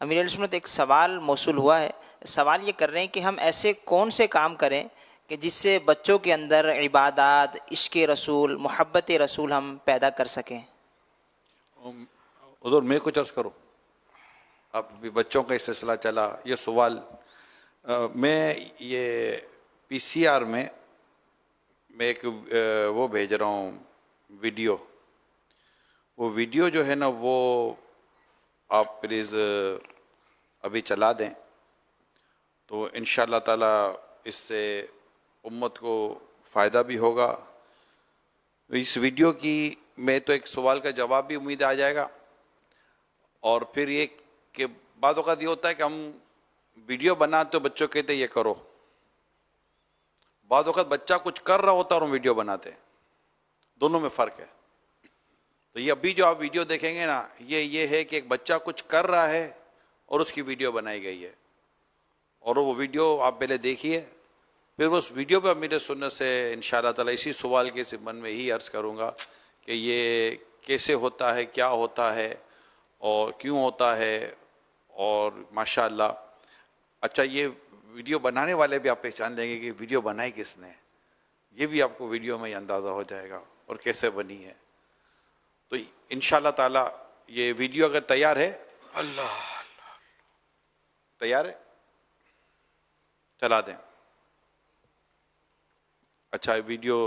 امیر علیہ سنت ایک سوال موصول ہوا ہے، سوال یہ کر رہے ہیں کہ ہم ایسے کون سے کام کریں کہ جس سے بچوں کے اندر عبادات، عشق رسول، محبت رسول ہم پیدا کر سکیں؟ حضور میں کچھ عرض کروں، اب بھی بچوں کا سلسلہ چلا یہ سوال، میں یہ پی سی آر میں ایک وہ بھیج رہا ہوں ویڈیو، وہ ویڈیو جو ہے نا وہ آپ پلیز ابھی چلا دیں تو ان شاء اللہ تعالی اس سے امت کو فائدہ بھی ہوگا۔ اس ویڈیو کی میں تو ایک سوال کا جواب بھی امید آ جائے گا، اور پھر یہ کہ بعض اوقات یہ ہوتا ہے کہ ہم ویڈیو بناتے تو بچوں کہتے ہیں یہ کرو، بعض اوقات بچہ کچھ کر رہا ہوتا ہے اور ہم ویڈیو بناتے ہیں، دونوں میں فرق ہے۔ تو یہ ابھی جو آپ ویڈیو دیکھیں گے نا یہ ہے کہ ایک بچہ کچھ کر رہا ہے اور اس کی ویڈیو بنائی گئی ہے، اور وہ ویڈیو آپ پہلے دیکھیے، پھر اس ویڈیو پہ میرے سننے سے انشاءاللہ تعالی اسی سوال کے ضمن میں ہی عرض کروں گا کہ یہ کیسے ہوتا ہے، کیا ہوتا ہے اور کیوں ہوتا ہے، اور ماشاءاللہ اچھا یہ ویڈیو بنانے والے بھی آپ پہچان لیں گے کہ ویڈیو بنائی کس نے، یہ بھی آپ کو ویڈیو میں ہی اندازہ ہو جائے گا اور کیسے بنی ہے۔ تو انشاءاللہ تعالی یہ ویڈیو اگر تیار ہے، اللہ تیار ہے چلا دیں۔ اچھا ویڈیو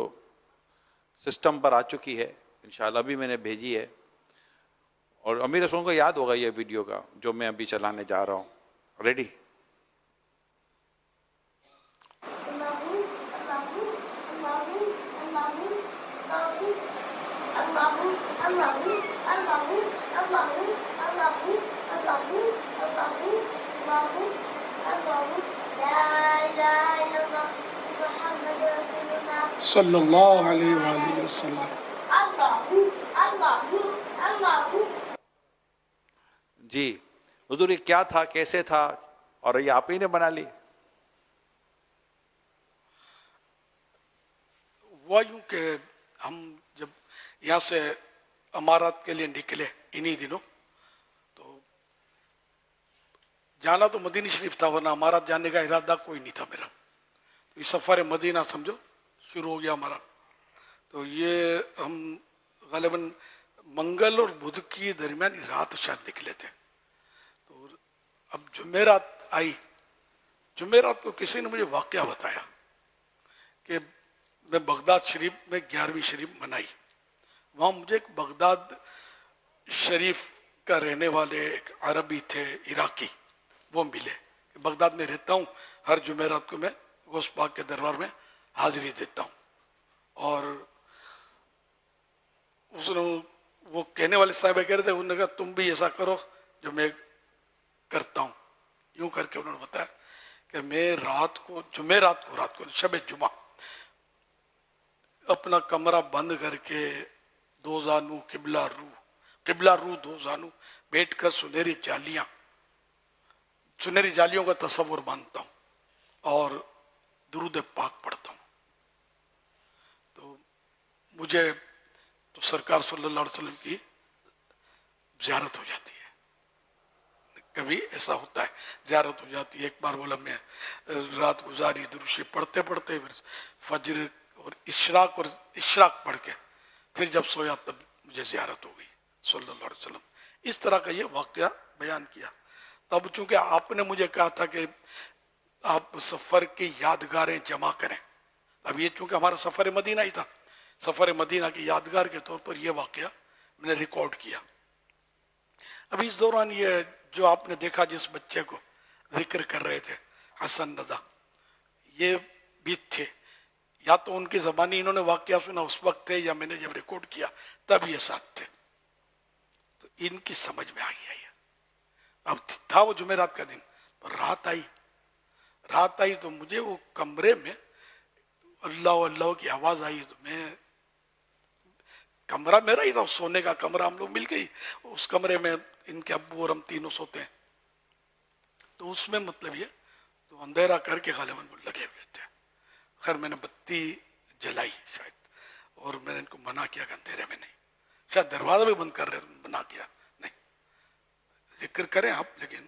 سسٹم پر آ چکی ہے انشاءاللہ، بھی میں نے بھیجی ہے، اور امیر رسول کو یاد ہوگا یہ ویڈیو کا جو میں ابھی چلانے جا رہا ہوں۔ ریڈی؟ صلی اللہ علیہ وآلہ وسلم۔ جی حضور یہ کیا تھا، کیسے تھا، اور یہ آپ ہی نے بنا لی؟ وہ یوں کہ ہم جب یہاں سے امارات کے لیے نکلے انہی دنوں، تو جانا تو مدینہ شریف تھا، ورنہ امارات جانے کا ارادہ کوئی نہیں تھا میرا۔ تو یہ سفر مدینہ سمجھو شروع ہو گیا ہمارا۔ تو یہ ہم غالباً منگل اور بدھ کی درمیان رات شاید نکلے تھے۔ تو اب جمعرات آئی، جمعرات کو کسی نے مجھے واقعہ بتایا کہ میں بغداد شریف میں 11ویں شریف منائی، وہاں مجھے ایک بغداد شریف کا رہنے والے ایک عربی تھے عراقی، وہ ملے کہ بغداد میں رہتا ہوں، ہر جمعرات کو میں غوث پاک کے دربار میں حاضری دیتا ہوں۔ اور اس نے وہ کہنے والے صاحب کہہ رہے تھے، انہوں نے کہا تم بھی ایسا کرو جو میں کرتا ہوں۔ یوں کر کے انہوں نے بتایا کہ میں رات کو شب جمعہ اپنا کمرہ بند کر کے دو زانو قبلہ رو دو زانو بیٹھ کر سنہری جالیوں کا تصور باندھتا ہوں اور درود پاک پڑھتا ہوں۔ تو مجھے تو سرکار صلی اللہ علیہ وسلم کی زیارت ہو جاتی ہے، کبھی ایسا ہوتا ہے زیارت ہو جاتی ہے۔ ایک بار بولا میں رات گزاری دروشی پڑھتے پڑھتے، پھر فجر اور اشراق پڑھ کے پھر جب سویا تب مجھے زیارت ہو گئی صلی اللہ علیہ وسلم۔ اس طرح کا یہ واقعہ بیان کیا۔ تب چونکہ آپ نے مجھے کہا تھا کہ آپ سفر کی یادگاریں جمع کریں، اب یہ چونکہ ہمارا سفر مدینہ ہی تھا، سفر مدینہ کی یادگار کے طور پر یہ واقعہ میں نے ریکارڈ کیا۔ اب اس دوران یہ جو آپ نے دیکھا جس بچے کو ذکر کر رہے تھے حسن رضا، یہ بھی تھے، یا تو ان کی زبانی انہوں نے واقعہ سنا اس وقت تھے، یا میں نے جب ریکارڈ کیا تب یہ ساتھ تھے، تو ان کی سمجھ میں آ گیا یہ۔ اب تھا وہ جمعرات کا دن، پر رات آئی تو مجھے وہ کمرے میں اللہ اللہ کی آواز آئی، تو میں کمرہ میرا ہی تھا، سونے کا کمرہ، ہم لوگ مل کے ہی اس کمرے میں ان کے ابو اور ہم تینوں سوتے ہیں، تو اس میں مطلب یہ تو اندھیرا کر کے غالباً وہ لگے ہوئے تھے۔ خیر میں نے بتی جلائی شاید، اور میں نے ان کو منع کیا کہ اندھیرے میں نہیں، شاید دروازہ بھی بند کر رہے، منع کیا نہیں، ذکر کریں آپ لیکن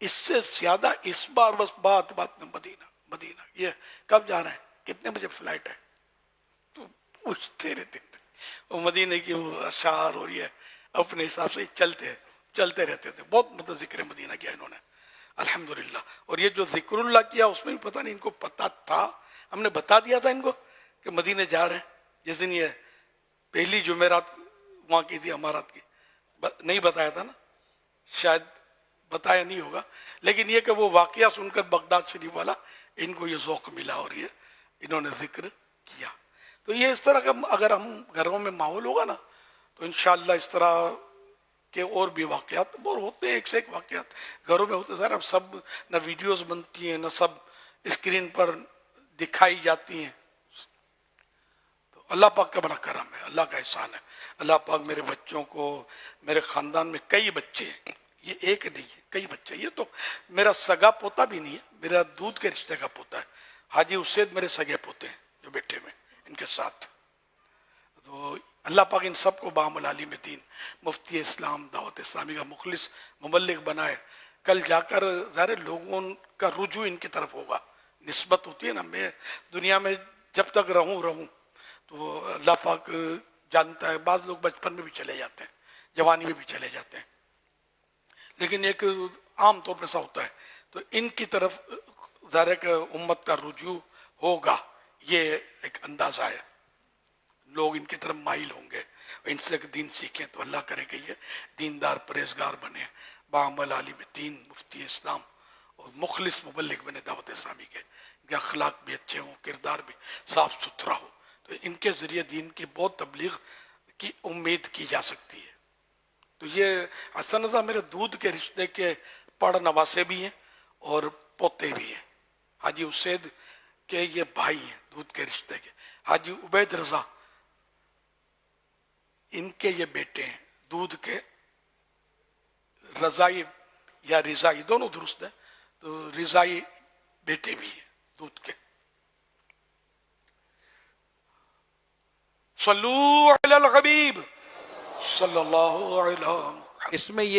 اس سے زیادہ اس بار بس بات میں مدینہ یہ کب جا رہے ہیں, کتنے بجے فلائٹ ہے, تو پوچھتے رہتے تھے. وہ مدینے کی وہ اشعار اور یہ اپنے حساب سے چلتے رہتے تھے. بہت مطلب ذکر مدینہ کیا انہوں نے الحمدللہ. اور یہ جو ذکر اللہ کیا اس میں بھی پتہ نہیں ان کو پتہ تھا, ہم نے بتا دیا تھا ان کو کہ مدینے جا رہے ہیں. جس دن یہ پہلی جمعرات وہاں کی تھی امارات کی, نہیں بتایا تھا نا, شاید بتایا نہیں ہوگا, لیکن یہ کہ وہ واقعہ سن کر بغداد شریف والا ان کو یہ ذوق ملا اور یہ انہوں نے ذکر کیا. تو یہ اس طرح کا اگر ہم گھروں میں ماحول ہوگا نا تو انشاءاللہ اس طرح کے اور بھی واقعات اور ہوتے ہیں, ایک سے ایک واقعات گھروں میں ہوتے ہیں. سر اب سب نہ ویڈیوز بنتی ہیں نہ سب اسکرین پر دکھائی جاتی ہیں. تو اللہ پاک کا بڑا کرم ہے, اللہ کا احسان ہے. اللہ پاک میرے بچوں کو, میرے خاندان میں کئی بچے ہیں, یہ ایک نہیں ہے کئی بچے. یہ تو میرا سگا پوتا بھی نہیں ہے, میرا دودھ کے رشتے کا پوتا ہے. حاجی اسید میرے سگے پوتے ہیں جو بیٹھے میں ان کے ساتھ. تو اللہ پاک ان سب کو بعمل عالم دین, مفتی اسلام, دعوت اسلامی کا مخلص مبلغ بنائے. کل جا کر ظاہر لوگوں کا رجوع ان کی طرف ہوگا, نسبت ہوتی ہے نا. میں دنیا میں جب تک رہوں تو اللہ پاک جانتا ہے, بعض لوگ بچپن میں بھی چلے جاتے ہیں, جوانی میں بھی چلے جاتے ہیں, لیکن ایک عام طور پہ ایسا ہوتا ہے. تو ان کی طرف ظاہر کہ امت کا رجوع ہوگا, یہ ایک اندازہ ہے. لوگ ان کی طرف مائل ہوں گے, ان سے دین سیکھیں تو اللہ کرے کہ یہ دیندار پرہیزگار بنے, بعمل عالم دین, مفتی اسلام اور مخلص مبلغ بنے دعوت اسلامی کے. ان کے اخلاق بھی اچھے ہوں, کردار بھی صاف ستھرا ہو, تو ان کے ذریعے دین کی بہت تبلیغ کی امید کی جا سکتی ہے. تو یہ حسن رضا میرے دودھ کے رشتے کے پڑ نواسے بھی ہیں اور پوتے بھی ہیں. حاجی اسید کے یہ بھائی ہیں دودھ کے رشتے کے. حاجی عبید رضا ان کے یہ بیٹے ہیں دودھ کے, رضائی یا رضائی دونوں درست ہیں, تو رضائی بیٹے بھی ہیں دودھ کے. صلو علی الحبیب صلی اللہ علیہ وسلم. اس میں یہ